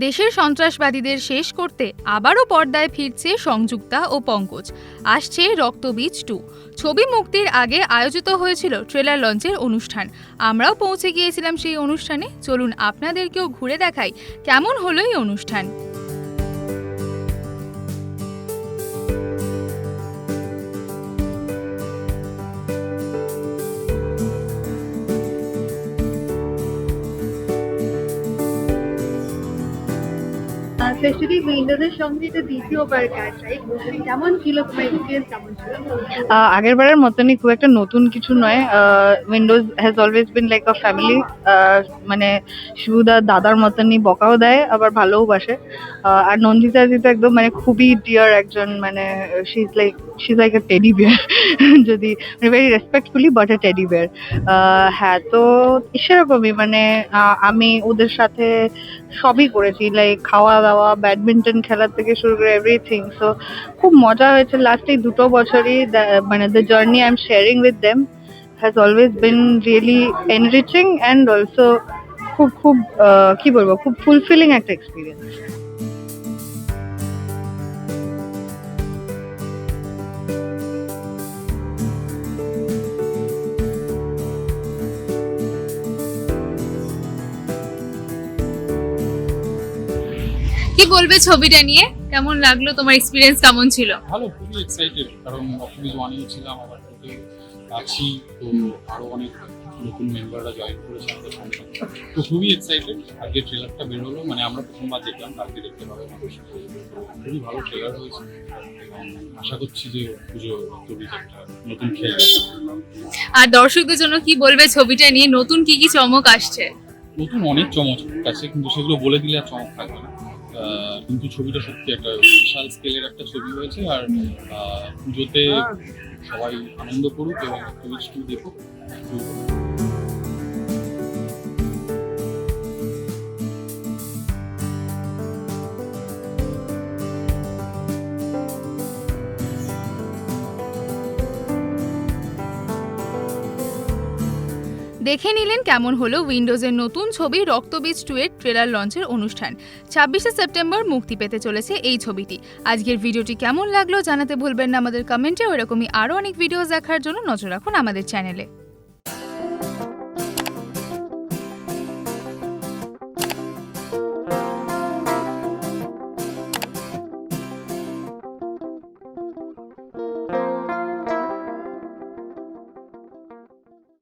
দেশের সন্ত্রাসবাদীদের শেষ করতে আবারও পর্দায় ফিরছে সংযুক্তা ও পঙ্কজ। আসছে রক্তবীজ 2। ছবি মুক্তির আগে আয়োজিত হয়েছিল ট্রেলার লঞ্চের অনুষ্ঠান। আমরাও পৌঁছে গিয়েছিলাম সেই অনুষ্ঠানে। চলুন আপনাদেরকেও ঘুরে দেখাই কেমন হলো এই অনুষ্ঠান। স্পেশালি উইন্ডোজের সঙ্গে এটা দ্বিতীয়বার কাজ, রাইট? কেমন ছিল তোমার এক্সপিরিয়েন্স, কেমন ছিল? আগের বারের মতনই, খুব একটা নতুন কিছু নয়। Windows has always been like a family. মানে শিবুদা দাদার মতনই বকাও দেয়, আবার ভালোও বাসে। আর নন্দিতা জি তো একদম মানে খুবই ডিয়ার একজন, মানে she is like a teddy bear যদি very respectfully but a teddy bear. হ্যাঁ, তো সেরকমই মানে আমি ওদের সাথে সবই করেছি, লাইক খাওয়া দাওয়া, ব্যাডমিন্টন খেলার থেকে শুরু করে এভরিথিং। সো খুব মজা হয়েছে লাস্ট এই 2 বছরই। মানে the journey I am sharing with them has always been really enriching and also খুব খুব কি বলবো, খুব ফুলফিলিং একটা এক্সপিরিয়েন্স। কি বলবে ছবিটা নিয়ে? কেমন লাগলো? তোমার এক্সপিরিয়েন্স কেমন ছিল? ভালো, খুবই এক্সাইটেড, কারণ অফিস ওয়ানেও ছিলাম, আবার টুতে আছি, তো আরো অনেক নতুন মেম্বাররা জয়েন করেছে আমাদের সঙ্গে, তো খুবই এক্সাইটেড। আজকে ট্রেলারটা বেরোলো, মানে আমরা প্রথমবার দেখলাম, কালকে দেখতে পাবে মানুষ। খুবই ভালো ট্রেলার হয়েছে এবং আশা করছি যে পুজো রক্তবীজ একটা নতুন খেলা। আর দর্শকদের জন্য কি বলবে ছবিটা নিয়ে? নতুন কি কি চমক আসছে? নতুন অনেক চমক আছে, কিন্তু সেগুলো বলে দিলে আর চমক থাকবে না। কিন্তু ছবিটা সত্যি একটা বিশাল স্কেলের একটা ছবি হয়েছে, আর পুজোতে সবাই আনন্দ করুক এবং রক্তবীজ 2 দেখুক। দেখে নিলেন কেমন হলো উইন্ডোজের নতুন ছবি রক্তবীজ 2 এর ট্রেলার লঞ্চের অনুষ্ঠান। 26শে সেপ্টেম্বর মুক্তি পেতে চলেছে এই ছবিটি। আজকের ভিডিওটি কেমন লাগলো জানাতে ভুলবেন না আমাদের কমেন্টে। ওইরকমই আরও অনেক ভিডিও দেখার জন্য নজর রাখুন আমাদের চ্যানেলে।